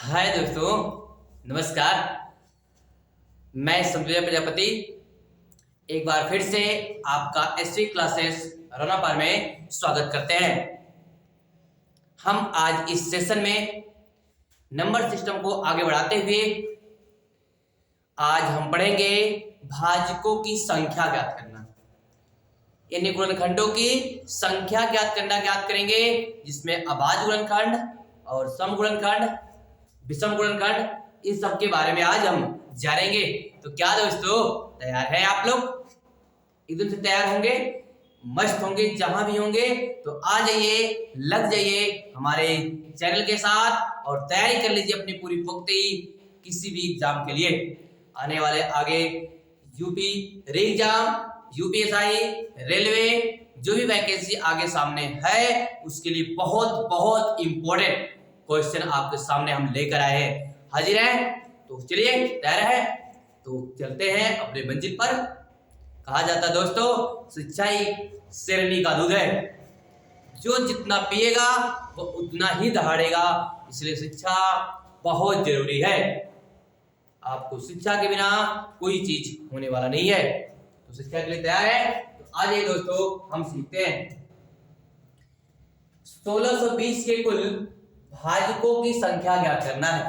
हाय दोस्तों, नमस्कार। मैं संजय प्रजापति एक बार फिर से आपका एसवी क्लासेस रौनापार में स्वागत करते हैं। हम आज इस सेशन में नंबर सिस्टम को आगे बढ़ाते हुए आज हम पढ़ेंगे भाजकों की संख्या ज्ञात करना, यानी गुणनखंडों की संख्या ज्ञात करेंगे, जिसमें अभाज्य गुणनखंड और सम गुणनखंड, विषम गुणनखंड, इन सब के बारे में आज हम जानेंगे। तो क्या दोस्तों, तैयार हैं आप लोग? एकदम से तैयार होंगे, मस्त होंगे, जहां भी होंगे तो आ जाइए, लग जाइए हमारे चैनल के साथ और तैयारी कर लीजिए अपनी पूरी पुख्ती किसी भी एग्जाम के लिए। आने वाले आगे यूपी रे एग्जाम, यूपीएसआई, रेलवे, जो भी वैकेंसी आगे सामने है उसके लिए बहुत बहुत इंपॉर्टेंट क्वेश्चन आपके सामने हम लेकर आए हैं। हाजिर हैं? तो चलिए, तैयार है तो चलते हैं अपने मंजिल पर। कहा जाता है दोस्तों, शिक्षा ही शेरनी का दूध है, जो जितना पिएगा वो उतना ही दहाड़ेगा। इसलिए शिक्षा बहुत जरूरी है। आपको शिक्षा के बिना कोई चीज होने वाला नहीं है। तो शिक्षा के लिए तैयार है तो आ जाइए दोस्तों, हम सीखते हैं। 1620 के कुल भाजकों की संख्या ज्ञात करना है।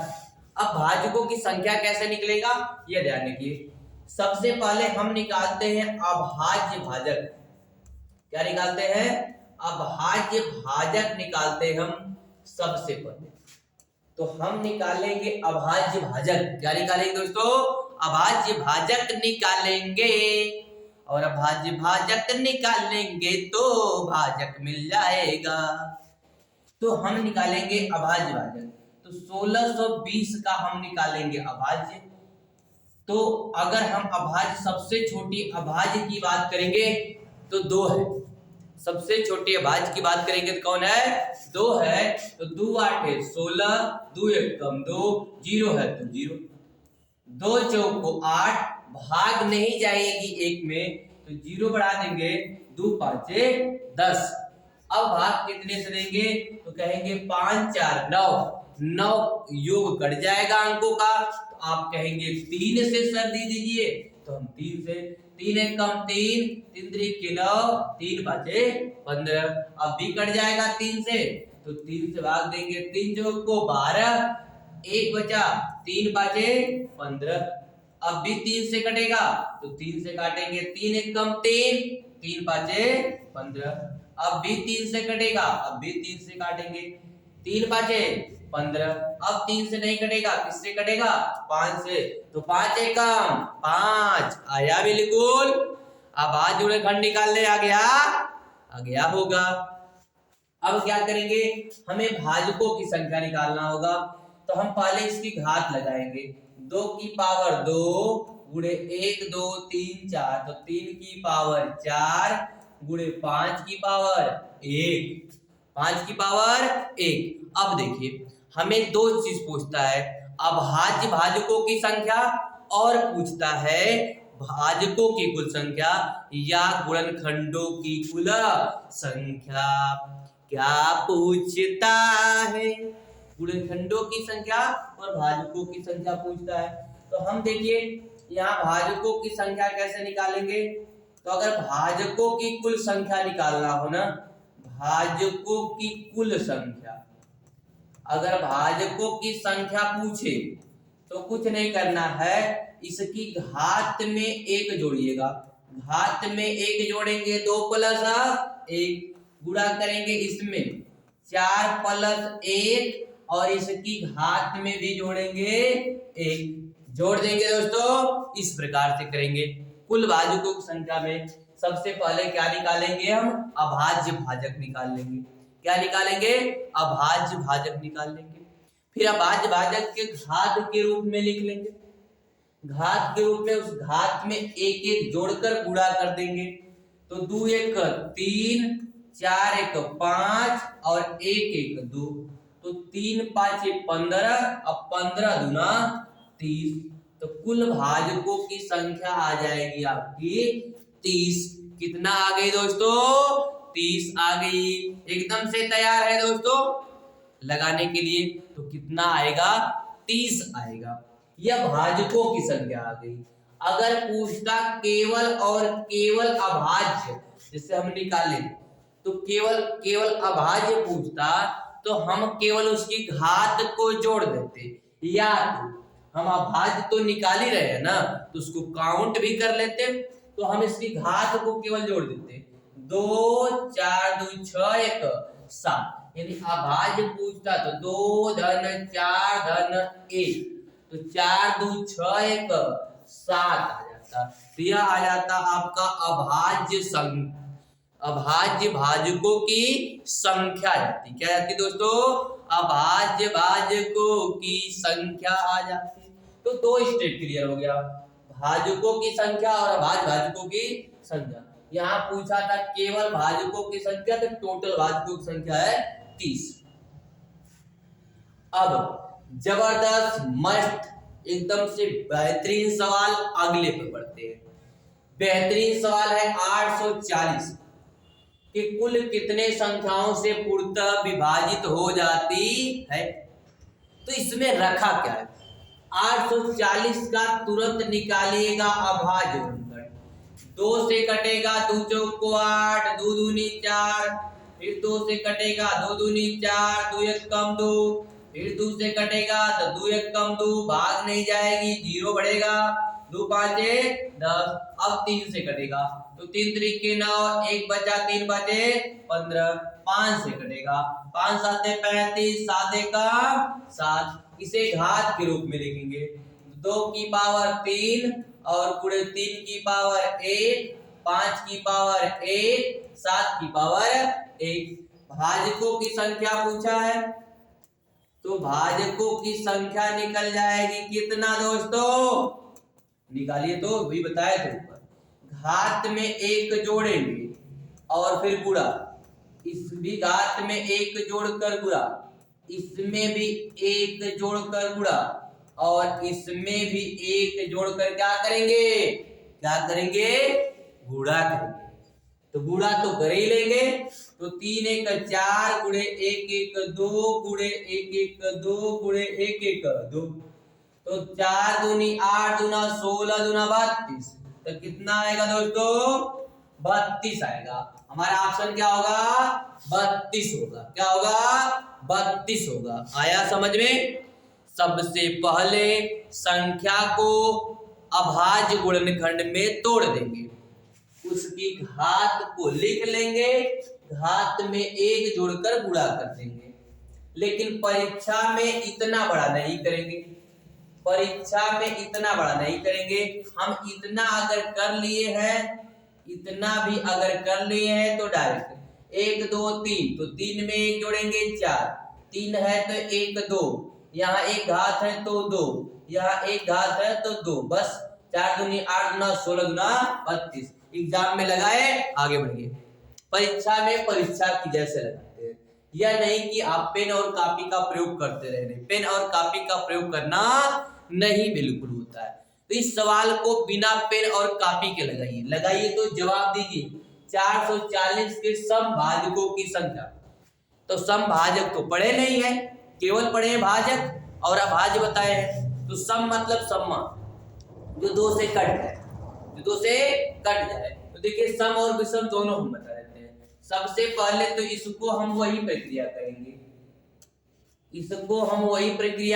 अब भाजकों की संख्या कैसे निकलेगा यह ध्यान रखिए। सबसे पहले हम निकालते हैं अभाज्य भाजक। क्या निकालते हैं? अभाज्य भाजक निकालते हैं हम सबसे पहले। तो हम निकालेंगे अभाज्य भाजक। क्या निकालेंगे दोस्तों? अभाज्य भाजक निकालेंगे, और अभाज्य भाजक निकालेंगे तो भाजक मिल जाएगा। तो हम निकालेंगे अभाज्य भाजक। तो 1620 का हम निकालेंगे अभाज्य। तो अगर हम अभाज्य सबसे छोटी अभाज्य की बात करेंगे तो 2 है। सबसे छोटी अभाज्य की बात करेंगे तो कौन है? 2 है। तो 2 8 है 16, 2 1 कम 2, 0 है तो 0। 2 चौक को 8, भाग नहीं जाएगी 1 में तो 0 बढ़ा देंगे, 2 5 10। अब भाग कितने से देंगे तो कहेंगे 5 4 9, 9 योग कट जाएगा अंकों का। तो आप कहेंगे 3 से सर दे दीजिए। तो हम 3 से, 3 1 कम 3, 3 3 के 9, 3 5 15। अब भी कट जाएगा 3 से, तो 3 से भाग देंगे, 3 चौक को 12, 1 बचा, 3 5 15। अब भी 3 से कटेगा तो 3 से काटेंगे, 3 1 कम 3, 3 5 15। अब भी 3 से कटेगा, अब भी 3 से काटेंगे, 3 5 15। अब 3 से नहीं कटेगा, किससे कटेगा? 5 से। तो 5 1 कम 5 आया बिल्कुल। अब आज जुड़े खंड निकालने आ गया होगा। अब क्या करेंगे? हमें भाजकों की संख्या निकालना होगा। तो हम पहले इसकी घात लगाएंगे। 2 की पावर 2 गुणे 1 2 3 4, तो 3 की पावर 4 गुणे 5 की पावर 1, 5 की पावर 1। अब देखिए, हमें 2 चीज पूछता है, अभाज्य भाजकों की संख्या और पूछता है भाजकों की कुल संख्या या गुणनखंडों की कुल संख्या। क्या पूछता है? गुणनखंडों की संख्या और भाजकों की संख्या पूछता है। तो हम देखिए यहाँ भाजकों की संख्या कैसे निकालेंगे। तो अगर भाजकों की कुल संख्या निकालना हो ना, भाजकों की कुल संख्या, अगर भाजकों की संख्या पूछे तो कुछ नहीं करना है, इसकी घात में 1 जोड़िएगा। घात में 1 जोड़ेंगे 2 + 1, गुणा करेंगे इसमें 4 + 1, और इसकी घात में भी जोड़ेंगे 1, जोड़ देंगे दोस्तों। इस प्रकार से करेंगे। कुल भाजकों की संख्या में सबसे पहले क्या निकालेंगे? हम अभाज्य भाजक निकाल लेंगे। क्या निकालेंगे? अभाज्य भाजक निकाल लेंगे। फिर अभाज्य भाजक के घात के रूप में लिख लेंगे। घात के रूप में उस घात में 1 1 जोड़कर गुणा कर देंगे। तो 2 1 3, 4 1 5 और 1 1 2, तो 3 5 15, अब 15 दूना 30। तो कुल भाजकों की संख्या आ जाएगी आपकी 30। कितना आ गई दोस्तों? 30 आ गई। एकदम से तैयार है दोस्तों लगाने के लिए। तो कितना आएगा? 30 आएगा। यह भाजकों की संख्या आ गई। अगर पूछता केवल और केवल अभाज्य, जिससे हम निकाले, तो केवल अभाज्य पूछता तो हम केवल उसकी घात को जोड़ देते, या तो हम अभाज्य तो निकाल ही रहे हैं ना, तो उसको काउंट भी कर लेते, तो हम इसकी घात को केवल जोड़ देते। 2 4 2 6 1 7, यानी अभाज्य पूछता तो 2 धन 4 धन 1, तो 4 2 6 1 7 आ जाता। तो यह आ जाता आपका अभाज्य भाजकों की संख्या जाती। क्या जाती दोस्तों? अभाज्य भाजकों की संख्या आ जाती। तो दो स्टेप क्लियर हो गया, भाजकों की संख्या और अभाज्य भाजकों की संख्या। यहाँ पूछा था केवल भाजकों की संख्या, तो टोटल भाजकों की संख्या है 30। अब जबरदस्त मस्त एकदम से बेहतरीन सवाल अगले पे बढ़ते हैं। बेहतरीन सवाल है 840 कि कुल कितने संख्याओं से पूर्णतः विभाजित हो जाती है। तो इसमें रखा क्या है? 840 का तुरंत निकालिएगा अभाज्य बनकर। 2 से कटेगा 2 चौक को 8, 2 दूनी 4, फिर 2 से कटेगा 2 दूनी 4, 2 1 कम 2, फिर 2 से कटेगा तो 2 1 कम 2, भाग नहीं जाएगी, 0 बढ़ेगा, 2 5 10। अब 3 से कटेगा तो 3 3 9, 1 बचा, 3 बचे 15, 5 से कटेगा, 5 7 35, 7 1 7। इसे घात के रूप में लिखेंगे, 2 की पावर 3 और पूरे 3 की पावर 1, 5 की पावर 1, 7 की पावर 1। भाजकों की संख्या पूछा है, तो भाजकों की संख्या निकल जाएगी कितना दोस्तों? निकालिए, तो वही बताया थे ऊपर। घात में 1 जोड़ेंगे और फिर गुणा, इस भी घात में 1 जोड़कर गुणा, इसमें भी 1 जोड़कर गुणा, और इसमें भी 1 जोड़कर क्या करेंगे? गुणा करेंगे। तो गुणा तो कर ही लेंगे, तो 3 1 4 गुणे 1 1 2 गुणे 1 1 2 गुणे 1 1 2, तो 4 दूनी 8 दूना 16 दूना 32। तो कितना आएगा दोस्तों? 32 आएगा। हमारा ऑप्शन क्या होगा? 32 होगा। क्या होगा? 32 होगा। आया समझ में? सबसे पहले संख्या को अभाज्य गुणनखंड में तोड़ देंगे, उसकी घात को लिख लेंगे, घात में 1 जोड़कर गुणा कर देंगे। लेकिन परीक्षा में इतना बड़ा नहीं करेंगे, हम इतना अगर कर लिए हैं तो डायरेक्ट 1 2 3, तो 3 में 1 जोड़ेंगे 4, 3 है तो 1 2, यहाँ 1 घात है तो 2, यहाँ 1 घात है तो 2, बस 4 दूनी 8 दूना 16 दूना 32। एग्जाम में लगाए, आगे बढ़िए। परीक्षा में परीक्षा की जैसे लगाते हैं, यह नहीं कि आप पेन और कॉपी का प्रयोग करते रहने। पेन और कॉपी का प्रयोग करना नहीं बिल्कुल होता है। तो इस सवाल को बिना पेन और कॉपी के लगाइए तो जवाब दीजिए 440 के समभाजकों की संख्या। तो समभाजक तो पढ़े नहीं है, केवल पढ़े हैं भाजक और अभाज्य बताए हैं। तो सम मतलब सम्मा, जो 2 से कट जाए। तो देखिए सम और विषम दोनों हम बता देते हैं। सबसे पहले तो इसको हम वही प्रक्रिया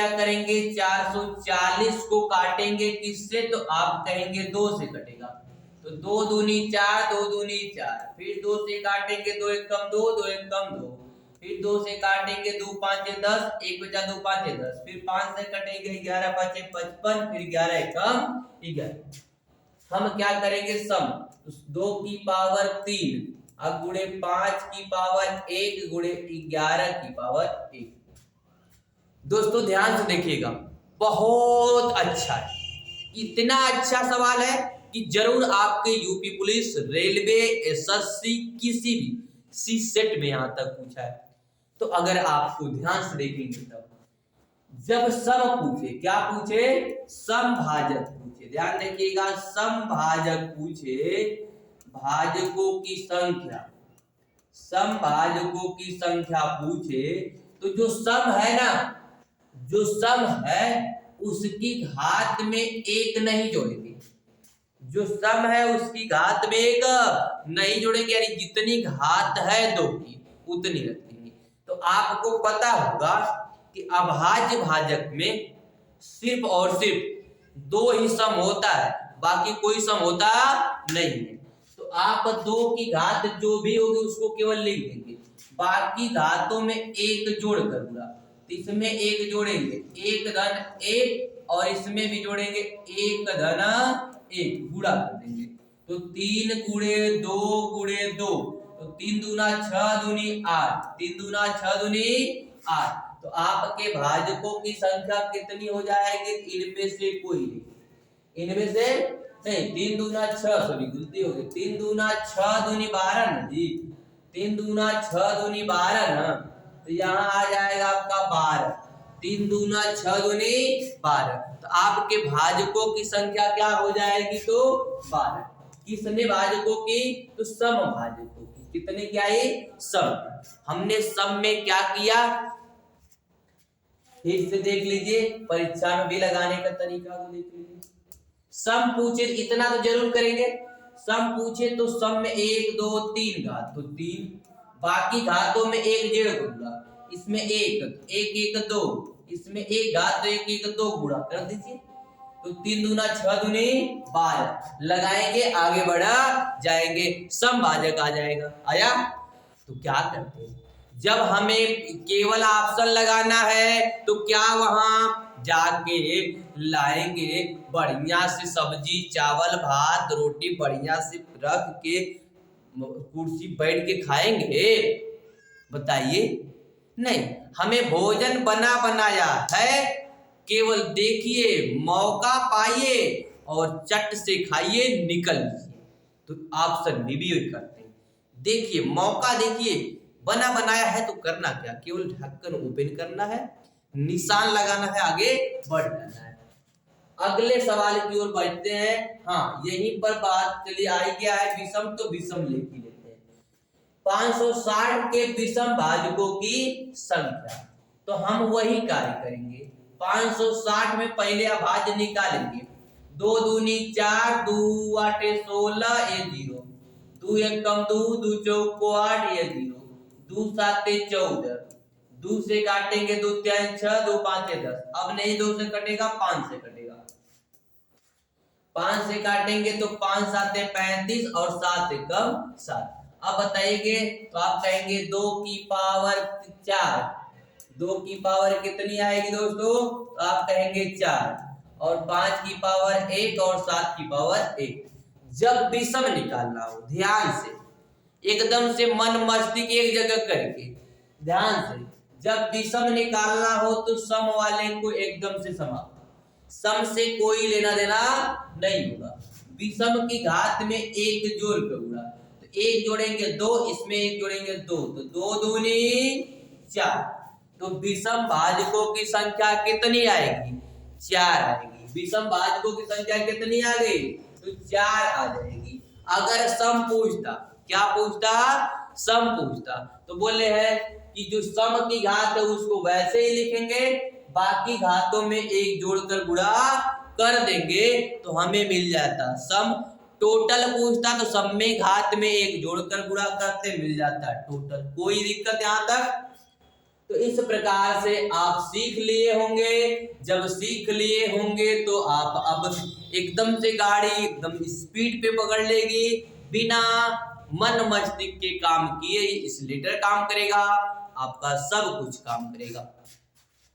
करेंगे, 440 को काटेंगे किससे? तो आप कहेंगे 2 से कटेगा, तो 2 दूनी 4, 2 दूनी 4, फिर 2 से काटेंगे 2 1 कम 2, 2 1 कम 2, फिर 2 से काटेंगे 2 5 10, 1 बचा 2 5 10, फिर 5 से कटेंगे 11 5 55, फिर 11 कम 11। हम क्या करेंगे? सम 2 की पावर 3 अब गुणे 5 की पावर 1 गुणे 11 की पावर 1। दोस्तों ध्यान से देखिएगा, बहुत अच्छा है, इतना अच्छा सवाल है कि जरूर आपके यूपी पुलिस, रेलवे, एसएससी किसी भी सी सेट में यहां तक पूछा है। तो अगर आपको ध्यान से देखेंगे तब जब सम पूछे, क्या पूछे? समभाजक पूछे। ध्यान रखिएगा, समभाजक पूछे, भाजकों की संख्या पूछे, तो जो सम है ना, जो सम है उसकी घात में एक नहीं जोड़ेंगे, जो सम है उसकी घात में एक नहीं जोड़ेंगे, यानी जितनी घात है 2 की उतनी रखेंगे। तो आपको पता होगा कि अभाज्य भाजक में सिर्फ और सिर्फ 2 ही सम होता है, बाकी कोई सम होता नहीं है। तो आप 2 की घात जो भी होगी उसको केवल लिख देंगे, बाकी घातों में एक जोड़ कर दूंगा। इसमें एक जोड़ेंगे 1 धन 1 और इसमें भी जोड़ेंगे 1 धन 1, गुणा कर देंगे। तो 3 गुणे 2 गुणे 2, तो 3 दूना 6 दूनी 8, 3 दूना 6 दूनी 8। तो आपके भाजकों की संख्या कितनी हो जाएगी? इनमें से कोई नहीं, इनमें से नहीं। 3 दूना 6, सॉरी गलती हो गई, 3 दूना 6 दूनी 12 ना जी, 3 दूना 6 दूनी 12 ना, तो यहाँ आ जाएगा आपका 12। 3 दूना 6 दूनी 12। तो आपके भाजकों की संख्या क्या हो जाएगी? तो 12। किसने भाजकों की? तो सम भाजकों की। कितने क्या है? सम। हमने सम में क्या किया फिर से देख लीजिए, परीक्षा में भी लगाने का तरीका को देख लीजिए। सम पूछे इतना तो जरूर करेंगे, सम पूछे तो सम में 1 2 3 घात, तो 3, बाकी घातों में एक डेढ़ गुणा, इसमें 1 1 1 2, इसमें एक घात तो 1 1 2 गुणा कर दीजिए। तो 3 दूना 6 दूनी 12 लगाएंगे, आगे बढ़ा जाएंगे, सम भाजक आ जाएगा। आया? तो क्या करते हैं, जब हमें केवल ऑप्शन लगाना है तो क्या वहां जाके लाएंगे बढ़िया से सब्जी चावल भात रोटी बढ़िया से रख के कुर्सी बैठ के खाएंगे? बताइए, नहीं। हमें भोजन बना बनाया है, केवल देखिए मौका पाइए और चट से खाइए निकल लीजिए। तो ऑप्शन भी करते हैं, देखिए मौका, देखिए बना बनाया है तो करना क्या, केवल ढक्कन ओपन करना है, निशान लगाना है, आगे बढ़ जाना है। अगले सवाल की ओर बढ़ते हैं। हाँ, यहीं पर बात चली आई क्या है, विषम, तो विषम लेके लेते हैं। 560 के विषम भाजकों की संख्या, तो हम वही कार्य करेंगे। 560 में पहले अभाज्य निकालेंगे, 2 दूनी 4, 2 आठे 16, ये 0, 2 एक कम 2, 2 चौको 8, ये 0, 2 साते 14, 2 से काटेंगे 2 3 6, 2 5 10, अब नहीं 2 से कटेगा 5 से कटेगा, 5 से काटेंगे तो 5 साते 35 और 7 से कम 7। अब बताइए, तो आप कहेंगे 2 की पावर 4, 2 की पावर कितनी आएगी दोस्तों? तो आप कहेंगे 4, और 5 की पावर 1 और 7 की पावर 1। जब विषम निकालना हो, ध्यान से एकदम से मन मस्ती की एक जगह करके ध्यान से, जब विषम निकालना हो तो सम वाले को एकदम से समाप्त, सम से कोई लेना देना नहीं होगा। विषम की घात में एक जोड़ करूंगा, तो एक जोड़ेंगे 2, इसमें एक जोड़ेंगे 2, तो 2 दूनी 4। तो विषम भाजकों की संख्या कितनी आएगी? 4 आएगी। विषम भाजकों की संख्या कितनी आ गई? तो 4 आ जाएगी। अगर सम पूछता, क्या पूछता? सम पूछता, तो बोले है कि जो सम की घात है उसको वैसे ही लिखेंगे, बाकी घातों में एक जोड़कर गुणा कर देंगे तो हमें मिल जाता सम। टोटल पूछता तो सम में घात में एक जोड़कर गुणा करते मिल जाता टोटल। कोई दिक्कत यहाँ तक? तो इस प्रकार से आप सीख लिए होंगे। जब सीख लिए होंगे तो आप अब एकदम से गाड़ी एकदम स्पीड पे पकड़ लेगी, बिना मन मस्तिष्क के काम किए ही इस लीटर काम करेगा, आपका सब कुछ काम करेगा।